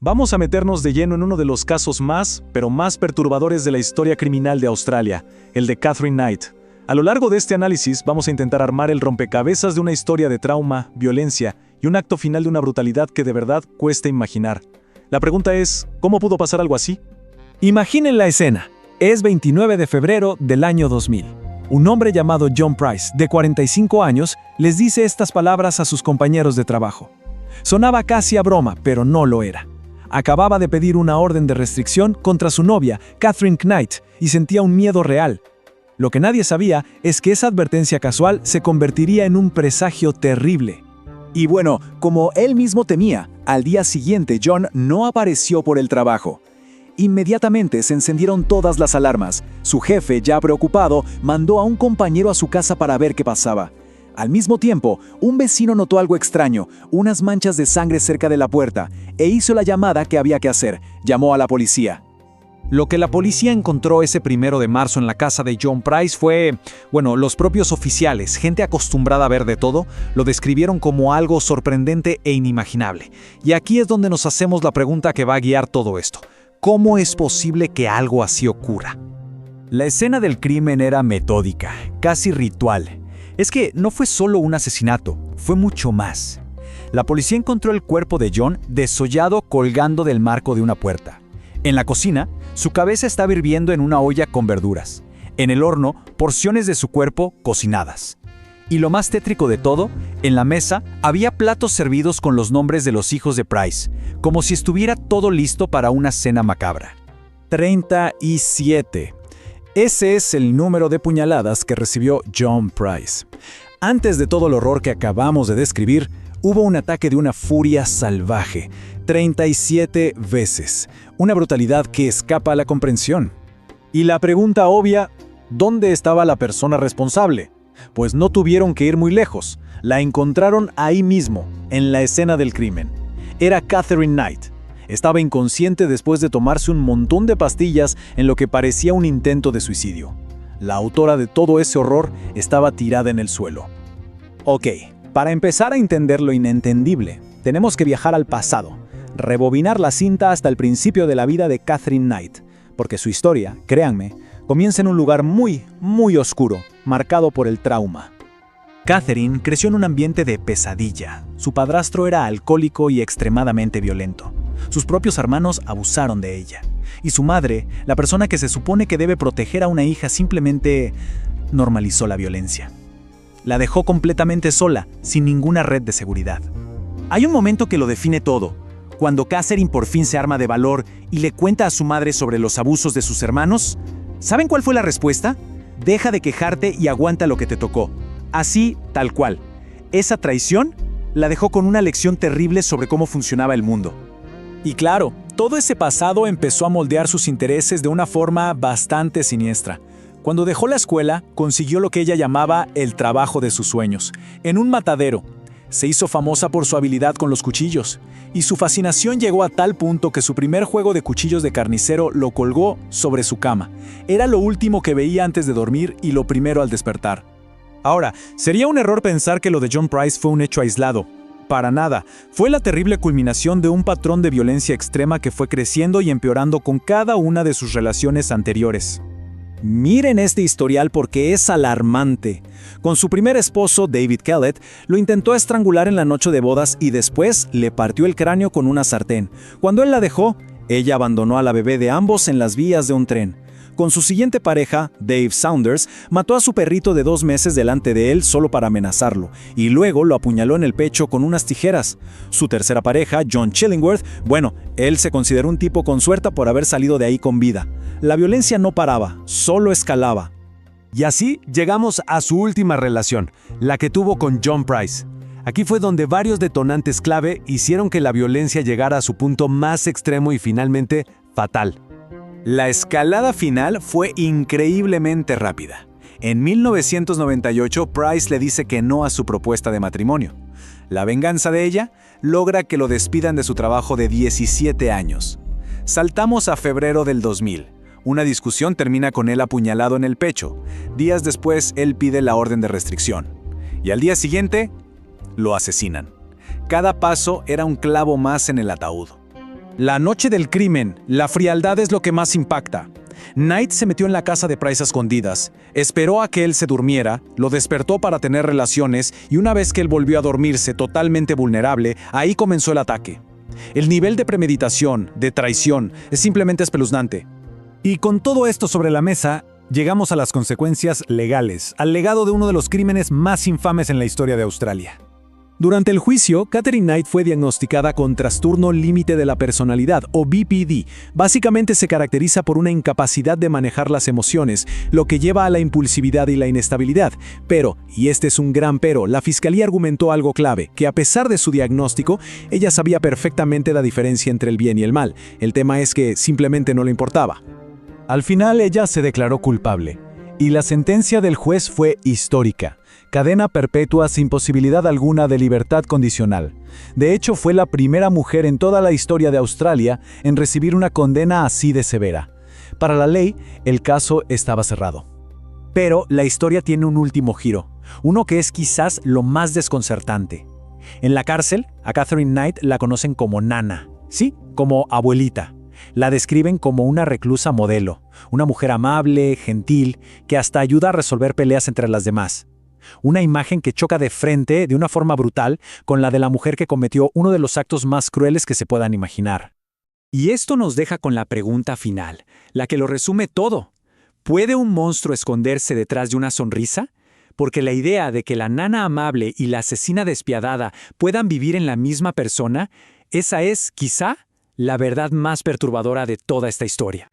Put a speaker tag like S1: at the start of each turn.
S1: Vamos a meternos de lleno en uno de los casos más, pero más perturbadores de la historia criminal de Australia, el de Katherine Knight. A lo largo de este análisis vamos a intentar armar el rompecabezas de una historia de trauma, violencia y un acto final de una brutalidad que de verdad cuesta imaginar. La pregunta es, ¿cómo pudo pasar algo así?
S2: Imaginen la escena. Es 29 de febrero del año 2000. Un hombre llamado John Price, de 45 años, les dice estas palabras a sus compañeros de trabajo. Sonaba casi a broma, pero no lo era. Acababa de pedir una orden de restricción contra su novia, Katherine Knight, y sentía un miedo real. Lo que nadie sabía es que esa advertencia casual se convertiría en un presagio terrible.
S3: Y bueno, como él mismo temía, al día siguiente John no apareció por el trabajo. Inmediatamente se encendieron todas las alarmas. Su jefe, ya preocupado, mandó a un compañero a su casa para ver qué pasaba. Al mismo tiempo, un vecino notó algo extraño, unas manchas de sangre cerca de la puerta, e hizo la llamada que había que hacer. Llamó a la policía.
S4: Lo que la policía encontró ese 1 de marzo en la casa de John Price fue, los propios oficiales, gente acostumbrada a ver de todo, lo describieron como algo sorprendente e inimaginable. Y aquí es donde nos hacemos la pregunta que va a guiar todo esto. ¿Cómo es posible que algo así ocurra?
S3: La escena del crimen era metódica, casi ritual. Es que no fue solo un asesinato, fue mucho más. La policía encontró el cuerpo de John desollado colgando del marco de una puerta. En la cocina, su cabeza estaba hirviendo en una olla con verduras. En el horno, porciones de su cuerpo cocinadas. Y lo más tétrico de todo, en la mesa había platos servidos con los nombres de los hijos de Price, como si estuviera todo listo para una cena macabra.
S2: 37. Ese es el número de puñaladas que recibió John Price. Antes de todo el horror que acabamos de describir, hubo un ataque de una furia salvaje. 37 veces. Una brutalidad que escapa a la comprensión.
S1: Y la pregunta obvia, ¿dónde estaba la persona responsable? Pues no tuvieron que ir muy lejos. La encontraron ahí mismo, en la escena del crimen. Era Katherine Knight. Estaba inconsciente después de tomarse un montón de pastillas en lo que parecía un intento de suicidio. La autora de todo ese horror estaba tirada en el suelo.
S5: Ok, para empezar a entender lo inentendible, tenemos que viajar al pasado, rebobinar la cinta hasta el principio de la vida de Katherine Knight, porque su historia, créanme, comienza en un lugar muy, muy oscuro, marcado por el trauma. Katherine creció en un ambiente de pesadilla. Su padrastro era alcohólico y extremadamente violento. Sus propios hermanos abusaron de ella. Y su madre, la persona que se supone que debe proteger a una hija, simplemente normalizó la violencia. La dejó completamente sola, sin ninguna red de seguridad. Hay un momento que lo define todo, cuando Katherine por fin se arma de valor y le cuenta a su madre sobre los abusos de sus hermanos. ¿Saben cuál fue la respuesta? Deja de quejarte y aguanta lo que te tocó. Así, tal cual. Esa traición la dejó con una lección terrible sobre cómo funcionaba el mundo. Y claro, todo ese pasado empezó a moldear sus intereses de una forma bastante siniestra. Cuando dejó la escuela, consiguió lo que ella llamaba el trabajo de sus sueños, en un matadero. Se hizo famosa por su habilidad con los cuchillos, y su fascinación llegó a tal punto que su primer juego de cuchillos de carnicero lo colgó sobre su cama. Era lo último que veía antes de dormir y lo primero al despertar. Ahora, sería un error pensar que lo de John Price fue un hecho aislado. Para nada, fue la terrible culminación de un patrón de violencia extrema que fue creciendo y empeorando con cada una de sus relaciones anteriores. Miren este historial porque es alarmante. Con su primer esposo, David Kellett, lo intentó estrangular en la noche de bodas y después le partió el cráneo con una sartén. Cuando él la dejó, ella abandonó a la bebé de ambos en las vías de un tren. Con su siguiente pareja, Dave Saunders, mató a su perrito de 2 meses delante de él solo para amenazarlo, y luego lo apuñaló en el pecho con unas tijeras. Su tercera pareja, John Chillingworth, él se consideró un tipo con suerte por haber salido de ahí con vida. La violencia no paraba, solo escalaba.
S2: Y así llegamos a su última relación, la que tuvo con John Price. Aquí fue donde varios detonantes clave hicieron que la violencia llegara a su punto más extremo y finalmente fatal. La escalada final fue increíblemente rápida. En 1998, Price le dice que no a su propuesta de matrimonio. La venganza de ella logra que lo despidan de su trabajo de 17 años. Saltamos a febrero del 2000. Una discusión termina con él apuñalado en el pecho. Días después, él pide la orden de restricción. Y al día siguiente, lo asesinan. Cada paso era un clavo más en el ataúd.
S5: La noche del crimen, la frialdad es lo que más impacta. Knight se metió en la casa de Price a escondidas, esperó a que él se durmiera, lo despertó para tener relaciones y una vez que él volvió a dormirse totalmente vulnerable, ahí comenzó el ataque. El nivel de premeditación, de traición, es simplemente espeluznante.
S2: Y con todo esto sobre la mesa, llegamos a las consecuencias legales, al legado de uno de los crímenes más infames en la historia de Australia. Durante el juicio, Katherine Knight fue diagnosticada con trastorno límite de la personalidad, o BPD. Básicamente se caracteriza por una incapacidad de manejar las emociones, lo que lleva a la impulsividad y la inestabilidad. Pero, y este es un gran pero, la fiscalía argumentó algo clave, que a pesar de su diagnóstico, ella sabía perfectamente la diferencia entre el bien y el mal. El tema es que simplemente no le importaba.
S1: Al final ella se declaró culpable, y la sentencia del juez fue histórica. Cadena perpetua sin posibilidad alguna de libertad condicional. De hecho, fue la primera mujer en toda la historia de Australia en recibir una condena así de severa. Para la ley, el caso estaba cerrado.
S3: Pero la historia tiene un último giro, uno que es quizás lo más desconcertante. En la cárcel, a Katherine Knight la conocen como Nana, sí, como abuelita. La describen como una reclusa modelo, una mujer amable, gentil, que hasta ayuda a resolver peleas entre las demás. Una imagen que choca de frente, de una forma brutal, con la de la mujer que cometió uno de los actos más crueles que se puedan imaginar. Y esto nos deja con la pregunta final, la que lo resume todo. ¿Puede un monstruo esconderse detrás de una sonrisa? Porque la idea de que la nana amable y la asesina despiadada puedan vivir en la misma persona, esa es, quizá, la verdad más perturbadora de toda esta historia.